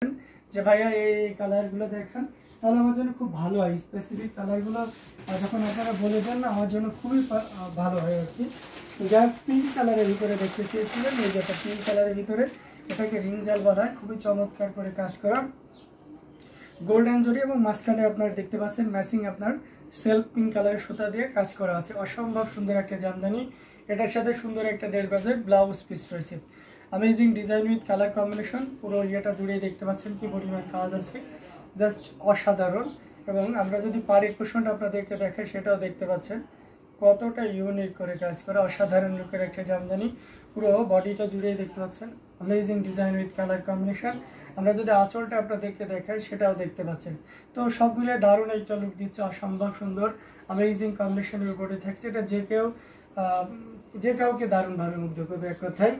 যে ভাইয়া এই কালারগুলো দেখেন, তাহলে আমার জন্য খুব ভালো হয়। স্পেসিফিক কালারগুলো যখন আপনারা বলে দেন না, আমার জন্য খুবই ভালো হয় আর কি। তো যা পিঙ্ক কালারের ভিতরে দেখতে চেয়েছিলেন, এই যেটা পিঙ্ক কালারের ভিতরে, এটাকে রিং জাল বলা হয়। খুবই চমৎকার করে কাজ করা গোল্ডেন জরি, এবং মাঝখানে আপনার দেখতে পাচ্ছেন ম্যাচিং আপনার সেলফ পিঙ্ক কালারের সুতা দিয়ে কাজ করা আছে। অসম্ভব সুন্দর একটা জামদানি। এটার সাথে সুন্দর একটা 1.5 গজের ব্লাউজ পিস রয়েছে। Amazing design with colour combination. পুরো ইয়েটা জুড়ে দেখতে পাচ্ছেন কি পরিমাণ কাজ আছে, জাস্ট অসাধারণ। এবং আমরা যদি পাড়ের পোর্শনটা আপনাদেরকে দেখাই, সেটাও দেখতে পাচ্ছেন কতটা ইউনিক করে কাজ করা, অসাধারণ লুকের একটা জামদানি। পুরো বডিটা জুড়ে দেখতে পাচ্ছেন amazing design with colour combination. আমরা যদি আঁচলটা আপনাদেরকে দেখাই, সেটাও দেখতে পাচ্ছেন। তো সব মিলে দারুণ একটা লুক দিচ্ছে, অসম্ভব সুন্দর অ্যামেজিং কম্বিনেশনের উপরে থাকছে। এটা যে কাউকে দারুণভাবে মুগ্ধ করবে এক কথায়।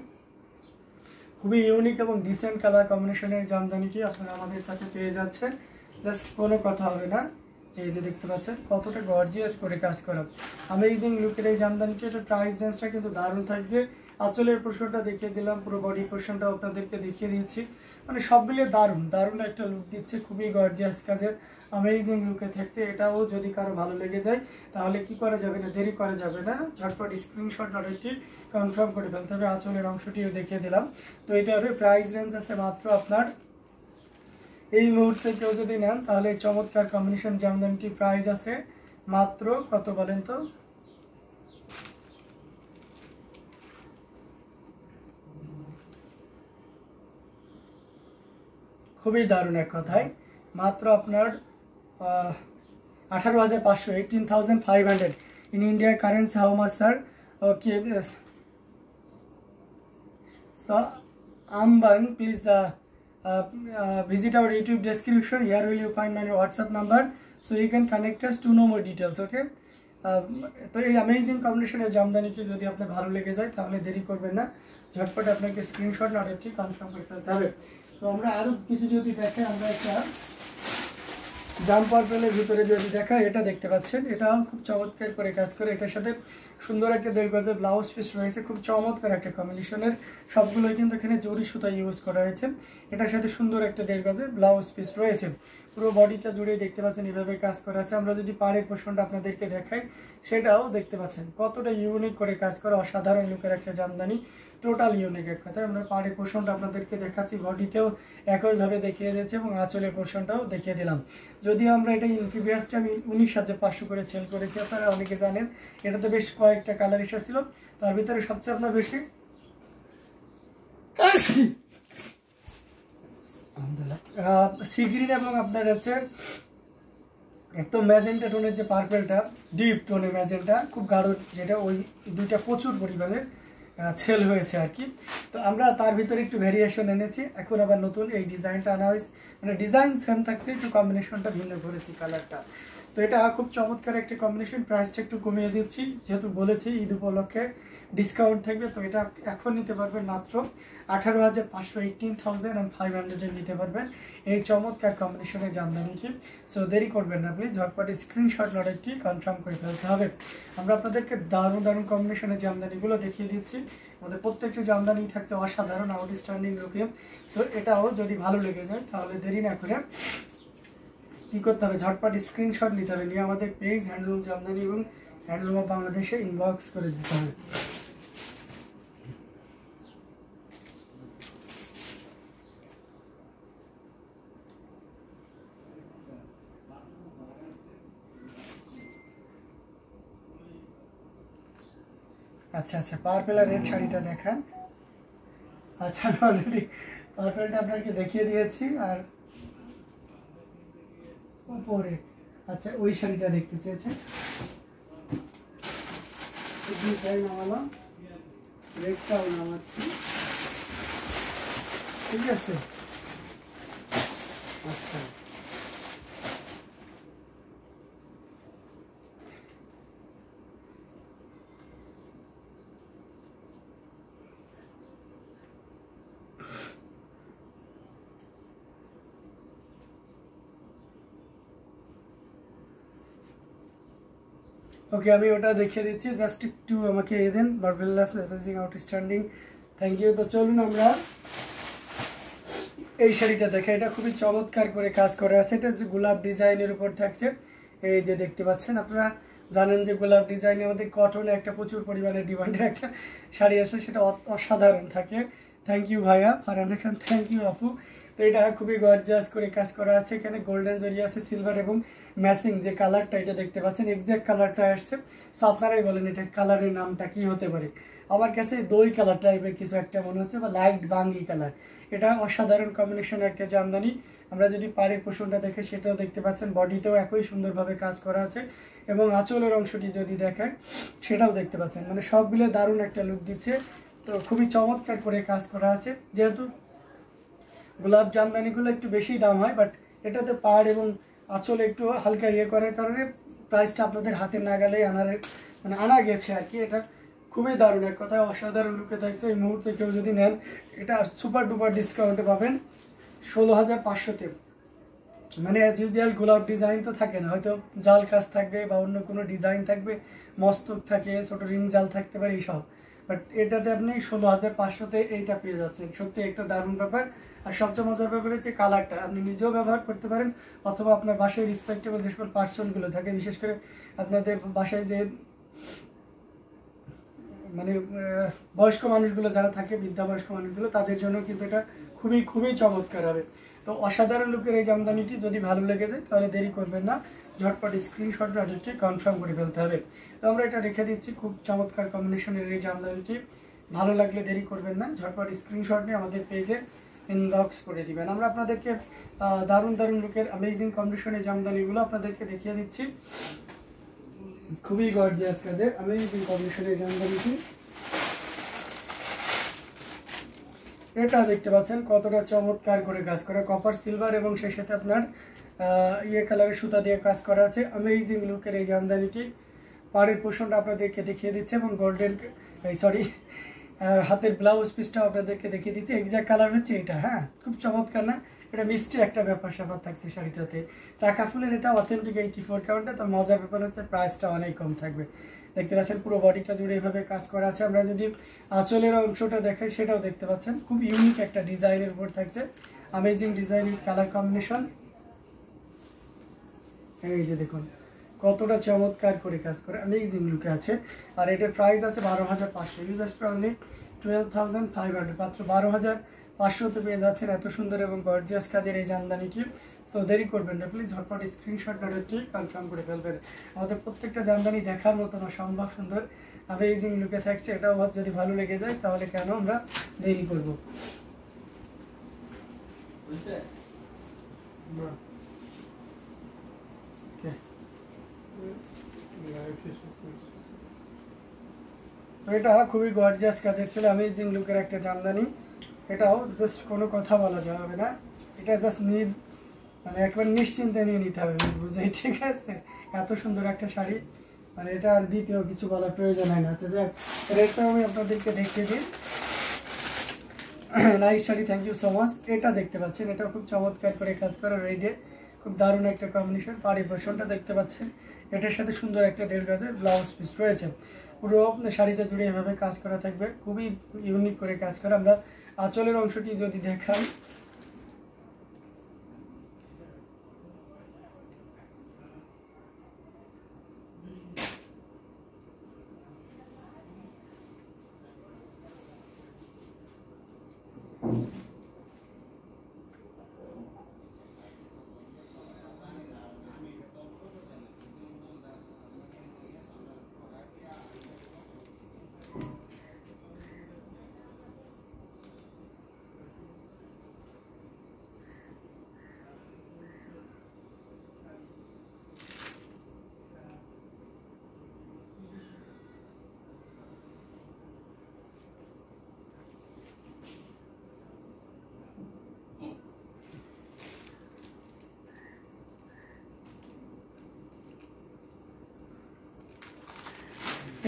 খুবই ইউনিক এবং ডিসেন্ট কালার কম্বিনেশনের জামদানিটি আপনারা আমাদের কাছে পেয়ে যাচ্ছেন, জাস্ট কোনো কথা হবে না। এই যে দেখতে পাচ্ছেন কতটা গর্জিয়াস করে কাজ করা, অ্যামেজিং লুকের এই জামদানিটি। এটা প্রাইস রেঞ্জটা কিন্তু দারুণ থাকছে। আঁচলের পোর্শনটা দেখিয়ে দিলাম, পুরো বডি পোর্শনটাও আপনাদেরকে দেখিয়ে দিচ্ছি। মানে সব মিলে দারুণ একটা লুক দিচ্ছে, খুবই গর্জিয়াস কাজের অ্যামেজিং লুকে থাকছে। এটাও যদি কারো ভালো লেগে যায়, তাহলে কি করা যাবে না, দেরি করা যাবে না, ঝটপট স্ক্রিনশট অর্ডারটি কনফার্ম করে ফেলতে হবে। আঁচলের অংশটিও দেখিয়ে দিলাম। তো এটার প্রাইস রেঞ্জ আছে মাত্র আপনার, এই মুহূর্তে কেউ যদি নেন তাহলে চমৎকার কম্বিনেশন জামদানিটি প্রাইস আছে মাত্র কত বলেন তো? খুবই দারুণ এক কথায়, মাত্র আপনার 18,500, 18,500 in India currency. How much sir? Okay, so Amban, please visit our YouTube description. Here will you find my WhatsApp number, so you can connect us to know more details. Okay. তো এই amazing কম্বিনেশনের জামদানিটি যদি আপনার ভালো লেগে যায়, তাহলে দেরি করবেন না, ঝটপট আপনাকে স্ক্রিনশট অর্ডারটি কনফার্ম করে ফেলতে হবে। তো আমরা আরও কিছু যদি দেখাই, আমরা একটা জাম পার্পেলের ভিতরে যদি দেখাই, এটা দেখতে পাচ্ছেন, এটাও খুব চমৎকার করে কাজ করে। এটার সাথে সুন্দর একটা 1.5 গজের ব্লাউজ পিস রয়েছে, খুব চমৎকার একটা কম্বিনেশনের। সবগুলোই কিন্তু এখানে জরি সুতা ইউজ করা হয়েছে। এটার সাথে সুন্দর একটা 1.5 গজের ব্লাউজ পিস রয়েছে। পুরো বডিটা জুড়ে দেখতে পাচ্ছেন এভাবে কাজ করা আছে। আমরা যদি পাড়ের পোর্শনটা আপনাদেরকে দেখাই, সেটাও দেখতে পাচ্ছেন কতটা ইউনিক করে কাজ করা, অসাধারণ লুকের একটা জামদানি, টোটাল ইউনিক এক কথায়। আমরা পাড়ের পোর্শনটা আপনাদেরকে দেখাচ্ছি, বডিতেও একইভাবে দেখিয়ে দিয়েছে, এবং আঁচলের পোর্শনটাও দেখিয়ে দিলাম। যদিও আমরা এটা ইনকিউবিয়াসটা আমি 19,500 করে সেল করেছি, আপনারা অনেকে জানেন। এটাতে বেশ কয়েকটা কালার এসেছিল, তার ভিতরে সবচেয়ে আপনার বেশি সি গ্রিন এবং আপনার হচ্ছে একদম ম্যাজেন্টা টোনের যে পার্পেলটা, ডিপ টোনের ম্যাজেন্টা, খুব গাঢ়, যেটা ওই দুইটা প্রচুর পরিমাণের সেল হয়েছে আর কি। তো আমরা তার ভিতরে একটু ভেরিয়েশন এনেছি, এখন আবার নতুন এই ডিজাইনটা আনা হয়েছে। মানে ডিজাইন সেম থাকছে, একটু কম্বিনেশনটা ভিন্ন করেছি কালারটা। তো এটা খুব চমৎকার একটা কম্বিনেশন। প্রাইসটা একটু কমিয়ে দিচ্ছি, যেহেতু বলেছি ঈদ উপলক্ষে ডিসকাউন্ট থাকবে। তো এটা এখন নিতে পারবেন মাত্র 18,500, 18,500 নিতে পারবেন এই চমৎকার কম্বিনেশনের জামদানিটি। সো দেরি করবেন না প্লিজ, ঝটপট স্ক্রিনশট অর্ডারটি কনফার্ম করে ফেলতে হবে। আমরা আপনাদেরকে দারুণ কম্বিনেশনের জামদানিগুলো দেখিয়ে দিচ্ছি। আমাদের প্রত্যেকটি জামদানি থাকছে অসাধারণ আউটস্ট্যান্ডিং লুকে। সো এটাও যদি ভালো লেগে যায়, তাহলে দেরি না করে কী করতে হবে, ঝটপট স্ক্রিনশট নিতে হবে, নিয়ে আমাদের পেজ হ্যান্ডলুম জামদানি এবং হ্যান্ডলুম অফ বাংলাদেশে ইনবক্স করে দিতে হবে। আচ্ছা, পার্পেল আর রেড শাড়িটা দেখান। আচ্ছা, অলরেডি পার্পেলটা আপনাকে দেখিয়ে দিয়েছি, আর উপরে আচ্ছা ওই শাড়িটা দেখতে চেয়েছেন, নামালাম, রেডটাও নামাচ্ছি, ঠিক আছে। আচ্ছা, ওকে, আমি ওটা দেখিয়ে দিচ্ছি, জাস্ট একটু আমাকে এ দেন। Marvellous, amazing, outstanding, thank you. তো চলুন আমরা এই শাড়িটা দেখে, এটা খুবই চমৎকার করে কাজ করা আছে। এটা যে গোলাপ ডিজাইনের উপর থাকছে, এই যে দেখতে পাচ্ছেন। আপনারা জানেন যে গোলাপ ডিজাইনের মধ্যে কটনে একটা প্রচুর পরিমাণে ডিমান্ডের একটা শাড়ি আসে, সেটা অসাধারণ থাকে। থ্যাংক ইউ ভাইয়া ফারহান খান, থ্যাংক ইউ আপু। তো এটা খুবই গর্জিয়াস করে কাজ করা আছে। এখানে গোল্ডেন জরি আছে, সিলভার এবং ম্যাচিং যে কালারটা এটা দেখতে পাচ্ছেন, এক্সাক্ট কালারটা আসছে। সো আপনারাই বলেন এটা কালারের নামটা কি হতে পারে। আমার কাছে দই কালার টাইপের কিছু একটা মনে হচ্ছে, বা লাইট বাঙ্গি কালার। এটা অসাধারণ কম্বিনেশনের একটা জামদানি। আমরা যদি পাড়ের পোষণটা দেখে সেটাও দেখতে পাচ্ছেন, বডিতেও একই সুন্দরভাবে কাজ করা আছে, এবং আঁচলের অংশটি যদি দেখায় সেটাও দেখতে পাচ্ছেন। মানে সবগুলো দারুণ একটা লুক দিচ্ছে। তো খুবই চমৎকার করে কাজ করা আছে। যেহেতু গোলাপ জামদানিগুলো একটু বেশি দাম হয়, বাট এটাতে পাড় এবং আঁচলে একটু হালকা ইয়ে করার কারণে প্রাইসটা আপনাদের হাতে নাগালেই আনা গেছে আর কি। এটা খুবই দারুণ, এক কথায় অসাধারণ লুকে থাকছে। এই মুহূর্তে কেউ যদি নেন, এটা সুপার ডুপার ডিসকাউন্টে পাবেন 16,500-তে। মানে অ্যাজ ইউজুয়াল গোলাপ ডিজাইন তো থাকে না, হয়তো জাল কাজ থাকবে বা অন্য কোনো ডিজাইন থাকবে, মস্তক থাকে, ছোট রিং জাল থাকতে পারে এইসব। বাট এটাতে আপনি 16,500-তে এইটা পেয়ে যাচ্ছেন। সত্যি একটা দারুণ ব্যাপার। আর সবচেয়ে মজার ব্যাপার হচ্ছে কালারটা আপনি নিজেও ব্যবহার করতে পারেন, অথবা আপনার বাসায় রেসপেক্টেবল যে সকল পার্সনগুলো থাকে, বিশেষ করে আপনাদের বাসায় যে মানে বয়স্ক মানুষগুলো যারা থাকে, বৃদ্ধা বয়স্ক মানুষগুলো, তাদের জন্য কিন্তু এটা খুবই খুবই চমৎকার হবে। তো অসাধারণ লুকের এই জামদানিটি যদি ভালো লেগে যায় তাহলে দেরি করবেন না, ঝটপট স্ক্রিনশট অর্ডারটি কনফার্ম করে ফেলতে হবে। তো আমরা এটা রেখে দিচ্ছি। খুব চমৎকার কম্বিনেশনের এই জামদানিটি ভালো লাগলে দেরি করবেন না, ঝটপট স্ক্রিনশট নিয়ে আমাদের পেজে ইনবক্স করে দিবেন। আমরা আপনাদেরকে দারুণ দারুণ লুকের অ্যামেজিং কন্ডিশনের জামদানিগুলো আপনাদেরকে দেখিয়ে দিচ্ছি। খুবই গর্জিয়াস কাজের অ্যামেজিং কন্ডিশনের জামদানিটি। এটা দেখতে পাচ্ছেন কতটা চমৎকার করে কাজ করা, কপার সিলভার এবং সেই সাথে আপনার ইয়ে কালারের সুতা দিয়ে কাজ করা আছে। অ্যামেজিং লুকের এই জামদানিটি পাড়ের পোর্শনটা আপনাদেরকে দেখিয়ে দিচ্ছে, এবং গোল্ডেন হাতের ব্লাউজ পিসটা আপনাদেরকে দেখিয়ে দিচ্ছে। এক্সাক্ট কালার হচ্ছে এটা। হ্যাঁ, খুব চমৎকার না? এটা মিষ্টি একটা ব্যাপার স্যাপার থাকছে শাড়িটাতে। চাকা ফুলের এটা অথেন্টিক 84 কাউন্টে। তার মজার ব্যাপার হচ্ছে প্রাইসটা অনেক কম থাকবে। দেখতে পাচ্ছেন পুরো বডিটা জুড়ে এইভাবে কাজ করা আছে। আমরা যদি আঁচলের অংশটা দেখাই সেটাও দেখতে পাচ্ছেন, খুব ইউনিক একটা ডিজাইনের উপর থাকছে। অ্যামেজিং ডিজাইনের কালার কম্বিনেশন। এই যে দেখুন কতটা চমৎকার করে কাজ করে, অ্যামেজিং লুকে আছে। আর এটার প্রাইস আছে 12,500, জাস্ট অনলি 12,500, মাত্র 12,500-তে পেয়ে যাচ্ছেন এত সুন্দর এবং গর্জিয়াস কাজের এই জামদানিটি। সো দেরি করবেন না, প্লিজ ঝটপট স্ক্রিনশট অর্ডারটি কনফার্ম করে ফেলবেন। আমাদের প্রত্যেকটা জামদানি দেখার মতন অসম্ভব সুন্দর অ্যামেজিং লুকে থাকছে। এটাও যদি ভালো লেগে যায় তাহলে কেন আমরা দেরি করবো। এটা খুবই গর্জিয়াস কাজের ছিল, অ্যামেজিং লুকের একটা জামদানি। এটাও জাস্ট কোনো কথা বলা যাবে না, এটা জাস্ট মানে একবার নিশ্চিন্তে নিয়ে নিতে হবে বুঝে, ঠিক আছে? এত সুন্দর একটা শাড়ি, মানে এটা আর দ্বিতীয় কিছু বলার প্রয়োজন হয় না। আচ্ছা যাক, রেটটাও আমি আপনাদেরকে দেখিয়ে দিই। Nice sari, thank you so much. এটা দেখতে পাচ্ছেন, এটাও খুব চমৎকার করে কাজ করা, রেডে খুব দারুণ একটা কম্বিনেশন। পাড়ি পোর্শনটা দেখতে পাচ্ছেন, এটার সাথে সুন্দর একটা 1.5 গজের ব্লাউজ পিস রয়েছে। পুরো শাড়িটা জুড়ে এভাবে কাজ করা থাকবে, খুবই ইউনিক করে কাজ করা। আমরা আঁচলের অংশটি যদি দেখাই,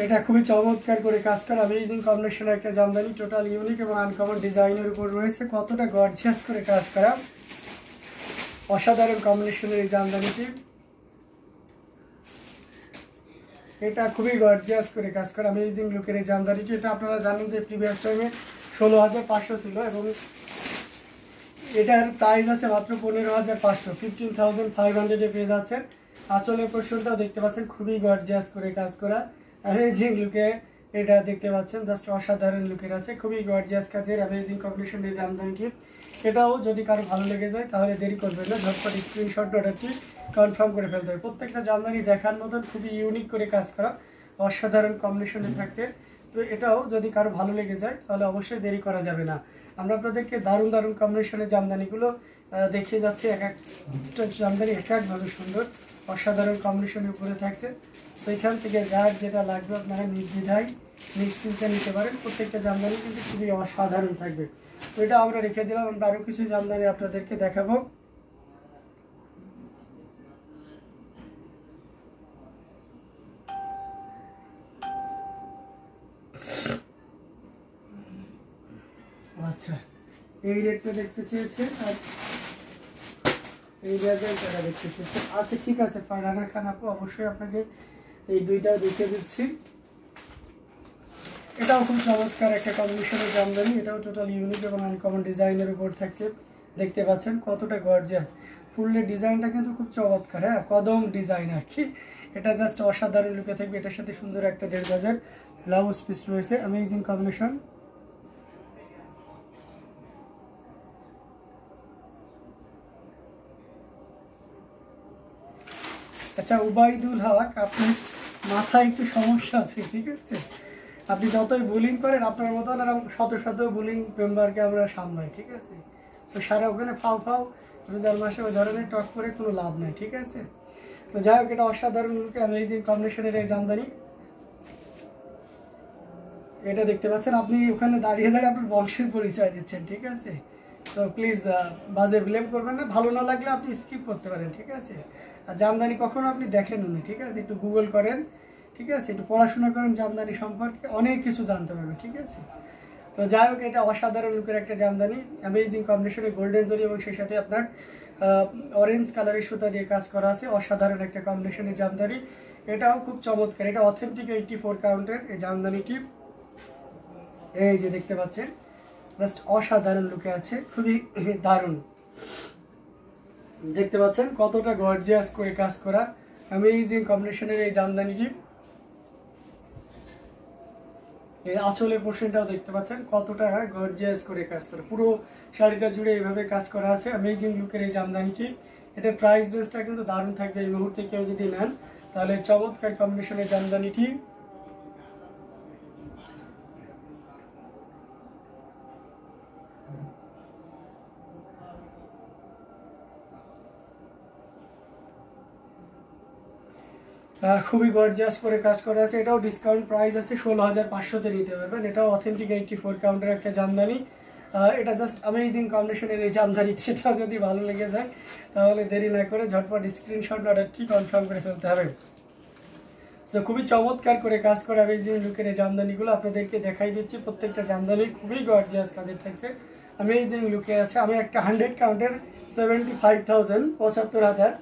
এটা খুবই চমৎকার করে কাজ করা অ্যামেজিং কম্বিনেশনের একটা জামদানি, টোটাল ইউনিক এবং আনকমন ডিজাইনের উপর রয়েছে। কতটা গর্জিয়াস করে কাজ করা, অসাধারণ কম্বিনেশনের এই জামদানিটি। এটা খুবই গর্জিয়াস করে কাজ করা অ্যামেজিং লুকের এই জামদানিটি। এটা আপনারা জানেন যে প্রিভিয়াস টাইমে 16,500 ছিল, এবং এটার প্রাইস আছে মাত্র 15,500, 15,500 পেয়ে যাচ্ছেন। আঁচলের পোর্শনটাও দেখতে পাচ্ছেন খুবই গর্জিয়াস করে কাজ করা, অ্যামেজিং লুকে এটা দেখতে পাচ্ছেন, জাস্ট অসাধারণ লুকের আছে, খুবই গর্জিয়াস কাজের অ্যামেজিং কম্বিনেশন এই জামদানিটি। এটাও যদি কারো ভালো লেগে যায় তাহলে দেরি করবেন না, ঝটপট স্ক্রিনশট অর্ডারটি কনফার্ম করে ফেলতে হবে। প্রত্যেকটা জামদানি দেখার মতন খুবই ইউনিক করে কাজ করা, অসাধারণ কম্বিনেশনে থাকছে। তো এটাও যদি কারো ভালো লেগে যায় তাহলে অবশ্যই দেরি করা যাবে না। আমরা আপনাদেরকে দারুণ দারুণ কম্বিনেশনের জামদানিগুলো দেখিয়ে যাচ্ছি, এক একটা জামদানি এক একভাবে সুন্দর অসাধারণ কম্বিনেশনের উপরে থাকছে। তো এখান থেকে যার যেটা লাগবে আপনারা নির্দ্বিধায় নিশ্চিন্তে নিতে পারেন। প্রত্যেকটা জামদানি কিন্তু খুবই অসাধারণ থাকবে। তো এটা আমরা রেখে দিলাম, আমরা আরও কিছু জামদানি আপনাদেরকে দেখাবো। আচ্ছা, এই রেটটা দেখতে চেয়েছে আর এই রেজাল্টটা দেখতে চেয়েছে। আচ্ছা ঠিক আছে ফারহানা খান আপু, অবশ্যই আপনাকে এই দুইটাও দেখিয়ে দিচ্ছি। এটাও খুব চমৎকার একটা কম্বিনেশনের জামদানি, এটাও টোটাল ইউনিক এবং আনকমন ডিজাইনের উপর থাকছে। দেখতে পাচ্ছেন কতটা গর্জিয়াস, ফুলের ডিজাইনটা কিন্তু খুব চমৎকার, হ্যাঁ কদম ডিজাইন আর কি। এটা জাস্ট অসাধারণ লুকে থাকবে। এটার সাথে সুন্দর একটা 1.5 গজের ব্লাউজ পিস রয়েছে, অ্যামেজিং কম্বিনেশন। আচ্ছা উবাইদুল হক, আপনার মাথায় একটু সমস্যা আছে, ঠিক আছে? আপনি যতই বুলিং করেন আপনার মতন আর শত শত বুলিং মেম্বারকে আমরা সামলাই, ঠিক আছে? তো সারা ওখানে ফাও ফাও রোজার মাসে ওই ধরনের টক করে কোনো লাভ নাই, ঠিক আছে? তো যাই হোক, এটা অসাধারণ লুকে অ্যামেজিং কম্বিনেশনের এই জামদানি। এটা দেখতে পাচ্ছেন, আপনি ওখানে দাঁড়িয়ে দাঁড়িয়ে আপনার বংশের পরিচয় দিচ্ছেন, ঠিক আছে? তো প্লিজ বাজে ব্লেম করবেন না, ভালো না লাগলে আপনি স্কিপ করতে পারেন, ঠিক আছে? আর জামদানি কখনো আপনি দেখেন না, ঠিক আছে? একটু গুগল করেন, ঠিক আছে? একটু পড়াশোনা করেন জামদানি সম্পর্কে, অনেক কিছু জানতে পারবেন, ঠিক আছে? তো যাই হোক, এটা অসাধারণ লুকের একটা জামদানি, অ্যামেজিং কম্বিনেশনে গোল্ডেন জরি এবং সেই সাথে আপনার অরেঞ্জ কালারের সুতা দিয়ে কাজ করা আছে, অসাধারণ একটা কম্বিনেশনের জামদানি। এটাও খুব চমৎকার, এটা অথেন্টিক 84 কাউন্টের এই জামদানিটি। এই যে দেখতে পাচ্ছেন, জাস্ট অসাধারণ লুকে আছে, খুবই দারুণ। দেখতে পাচ্ছেন কতটা গর্জিয়াস করে কাজ করা অ্যামেজিং কম্বিনেশনের এই জামদানিটি। এই আঁচলের পোর্শনটাও দেখতে পাচ্ছেন কতটা গর্জিয়াস করে কাজ করা, পুরো শাড়িটা জুড়ে এইভাবে কাজ করা আছে, অ্যামেজিং লুকের এই জামদানিটি। এটার প্রাইস রেঞ্জটা কিন্তু দারুণ থাকবে, এই মুহূর্তে কেউ যদি নেন তাহলে চমৎকার কম্বিনেশনের জামদানিটি। খুবই গর্জিয়াস করে কাজ করা আছে, এটাও ডিসকাউন্ট প্রাইস আছে 16,500-তে নিতে পারবেন। এটাও অথেন্টিক 84 কাউন্টের একটা জামদানি। এটা জাস্ট অ্যামেজিং কম্বিনেশনের এই জামদানি, সেটা যদি ভালো লেগে যায় তাহলে দেরি না করে ঝটপট স্ক্রিনশট অর্ডারটি কনফার্ম করে ফেলতে হবে। সো খুবই চমৎকার করে কাজ করা অ্যামেজিং লুকের এই জামদানিগুলো আপনাদেরকে দেখাই দিচ্ছি। প্রত্যেকটা জামদানি খুবই গর্জিয়াস কাজের থাকছে, অ্যামেজিং লুকে আছে। আমি একটা 100 কাউন্টের 75,000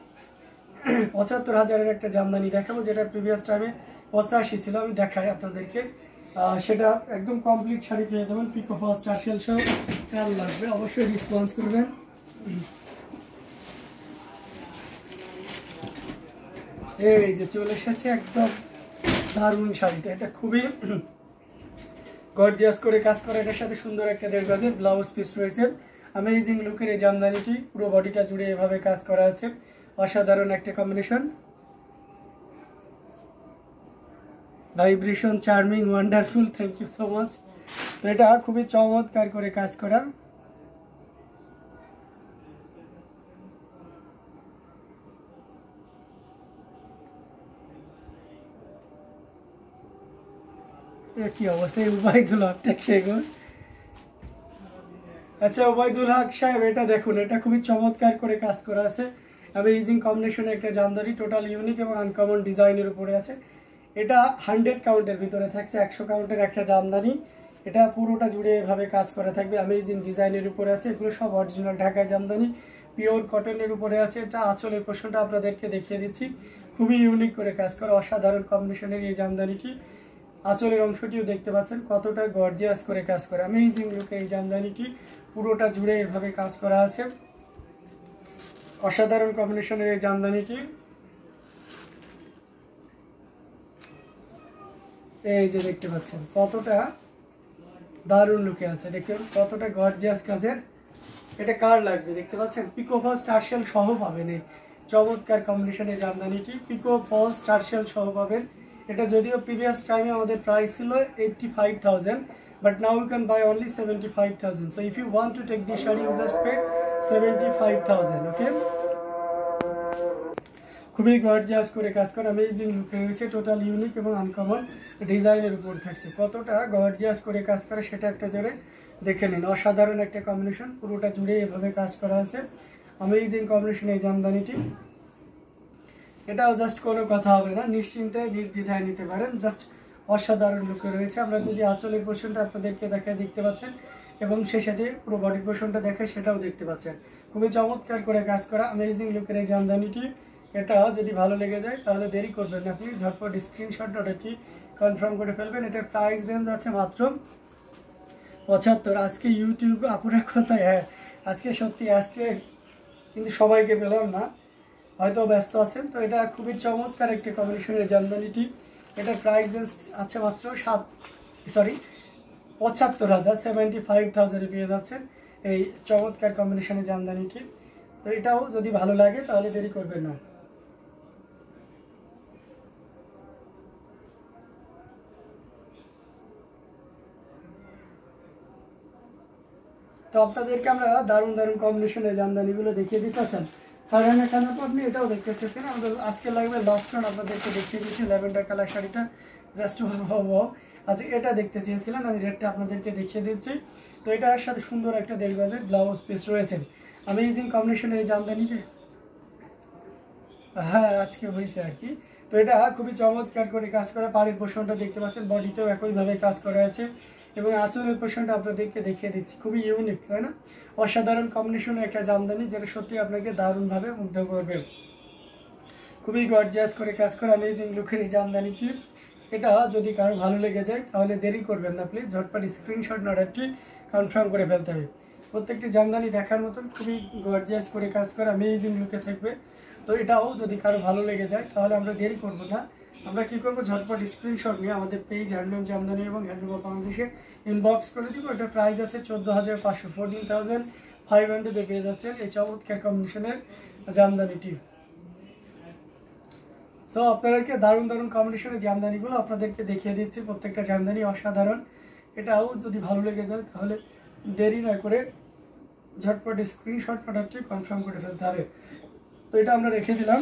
75,000-এর একটা জামদানি দেখাবো, যেটা প্রিভিয়াস টাইমে 85 ছিল। আমি দেখাই আপনাদেরকে, সেটা একদম কমপ্লিট শাড়ি পেয়ে যাবেন, পিকো ফার্স্ট টার্সেল সহ। খেয়াল লাগবে, অবশ্যই রেসপন্স করবেন। এই যে চলে এসেছে একদম দারুণ শাড়িটা, এটা খুবই গর্জিয়াস করে কাজ করা, এটার সাথে সুন্দর একটা 1.5 গজের ব্লাউজ পিস রয়েছে। অ্যামেজিং লুকের এই জামদানিটি পুরো বডিটা জুড়ে এভাবে কাজ করা আছে, অসাধারণ একটা combination, vibration, charming, wonderful, thank you so much. তো এটা খুবই চমৎকার করে কাজ করা। কি অবস্থা উবাইদুল হকটা খেয়ে। আচ্ছা উবাইদুল হক সাহেব, এটা দেখুন, এটা খুবই চমৎকার করে কাজ করা আছে, অ্যামেজিং কম্বিনেশনের একটা জামদানি, টোটাল ইউনিক এবং আনকমন ডিজাইনের উপরে আছে। এটা 100 কাউন্টের ভিতরে থাকছে, 100 কাউন্টের একটা জামদানি। এটা পুরোটা জুড়ে এভাবে কাজ করা থাকবে, অ্যামেজিং ডিজাইনের উপরে আছে। এগুলো সব অরিজিনাল ঢাকায় জামদানি, পিওর কটনের উপরে আছে। এটা আঁচলের পোর্শনটা আপনাদেরকে দেখিয়ে দিচ্ছি, খুবই ইউনিক করে কাজ করা, অসাধারণ কম্বিনেশনের এই জামদানিটি। আঁচলের অংশটিও দেখতে পাচ্ছেন কতটা গর্জিয়াস করে কাজ করে। অ্যামেজিং লুকের এই জামদানিটি পুরোটা জুড়ে এভাবে কাজ করা আছে। অসাধারণ কম্বিনেশনের এই জামদানিটি, এই যে দেখতে পাচ্ছেন কতটা দারুণ লুকে আছে, দেখুন কতটা গর্জিয়াস কাজের। এটা কার লাগবে দেখতে পাচ্ছেন, পিকো ফলস টার্সেল সহ পাবেন এই চমৎকার কম্বিনেশনের জামদানিটি, পিকো ফলস টার্সেল সহ পাবেন। এটা যদিও প্রিভিয়াস টাইমে আমাদের প্রাইস ছিল 85,000, but now you can buy only 75,000. So if you want to take this sari you just pay 75,000. Okay, খুবই গর্জিয়াস করে কাজ করা, অ্যামেজিং লুকে রয়েছে, টোটাল ইউনিক এবং আনকমন ডিজাইনের উপর থাকছে। কতটা গর্জিয়াস করে কাজ করে সেটা একটা জোরে দেখে নিন। অসাধারণ একটা কম্বিনেশন, পুরোটা জুড়ে এভাবে কাজ করা আছে। অ্যামেজিং কম্বিনেশন এই জামদানিটি, এটাও জাস্ট কোনো কথা হবে না, নিশ্চিন্তে নির্দ্বিধায় নিতে পারেন। জাস্ট অসাধারণ লুকে রয়েছে। আমরা যদি আঁচলের পোর্শনটা আপনাদেরকে দেখায় দেখতে পাচ্ছেন, এবং সেই সাথে পুরো বডি পোর্শনটা দেখায় সেটাও দেখতে পাচ্ছেন। খুবই চমৎকার করে কাজ করা অ্যামেজিং লুকের এই জামদানিটি। এটা যদি ভালো লেগে যায় তাহলে দেরি করবেন না, প্লিজ ঝটপট স্ক্রিনশট অর্ডারটি কনফার্ম করে ফেলবেন। এটার প্রাইস রেঞ্জ আছে মাত্র 75। আজকে ইউটিউব আপুরা কোথায়? হ্যাঁ, আজকে সত্যি আজকে কিন্তু সবাইকে পেলাম না, হয়তো ব্যস্ত আছেন। তো এটা খুবই চমৎকার একটি কম্বিনেশনের জামদানিটি। এটার প্রাইস রেঞ্জ আছে মাত্র 75,000, 75,000 পেয়ে যাচ্ছেন এই চমৎকার কম্বিনেশনের জামদানিটি। তো এটাও যদি ভালো লাগে তাহলে দেরি করবেন না। তো আপনাদেরকে আমরা দারুণ দারুণ কম্বিনেশনের জামদানিগুলো দেখিয়ে দিতে চাচ্ছেন, তাহলে না কেন আপনি এটাও দেখতে চেয়েছেন। আমাদের আজকে লাগবে লাস্ট রান, আপনাদেরকে দেখিয়ে দিচ্ছি ল্যাভেন্ডার কালার শাড়িটা, জাস্ট আচ্ছা এটা দেখতে চেয়েছিলেন, আমি রেটটা আপনাদেরকে দেখিয়ে দিচ্ছি। তো এটার সাথে সুন্দর একটা দেড় গজের ব্লাউজ পিস রয়েছে। অ্যামেজিং কম্বিনেশনের এই জামদানিতে, হ্যাঁ আজকে হয়েছে আর কি। তো এটা খুবই চমৎকার করে কাজ করা, পাড়ের পোর্শনটা দেখতে পাচ্ছেন, বডিতেও একইভাবে কাজ করা আছে, এবং আঁচলের পোর্শনটা আপনাদেরকে দেখিয়ে দিচ্ছি। খুবই ইউনিক, তাই না? অসাধারণ কম্বিনেশনের একটা জামদানি, যেটা সত্যি আপনাকে দারুণভাবে মুগ্ধ করবে। খুবই গর্জিয়াস করে কাজ করা অ্যামেজিং লুকের এই জামদানিটি। এটা যদি কারো ভালো লেগে যায় তাহলে দেরি করবেন না, প্লিজ ঝটপট স্ক্রিনশট অর্ডারটি কনফার্ম করে ফেলতে হবে। প্রত্যেকটি জামদানি দেখার মতন খুবই গর্জিয়াস করে কাজ করা অ্যামেজিং লুকে থাকবে। তো এটাও যদি কারো ভালো লেগে যায় তাহলে আমরা দেরি করব না, আমরা কী করবো, ঝটপট স্ক্রিনশট নিয়ে আমাদের পেজ হ্যান্ডলুম জামদানি এবং হ্যান্ডলুম অফ বাংলাদেশে ইনবক্স করে দিব। এটা প্রাইস আছে 14,500, 14,500 পেয়ে যাচ্ছেন এই চমৎকার কম্বিনেশনের জামদানিটি। সো আপনাদেরকে দারুণ দারুণ কম্বিনেশনের জামদানিগুলো আপনাদেরকে দেখিয়ে দিচ্ছি, প্রত্যেকটা জামদানি অসাধারণ। এটাও যদি ভালো লেগে যায় তাহলে দেরি না করে ঝটপট স্ক্রিনশট অর্ডারটি কনফার্ম করে ফেলতে হবে। তো এটা আমরা রেখে দিলাম।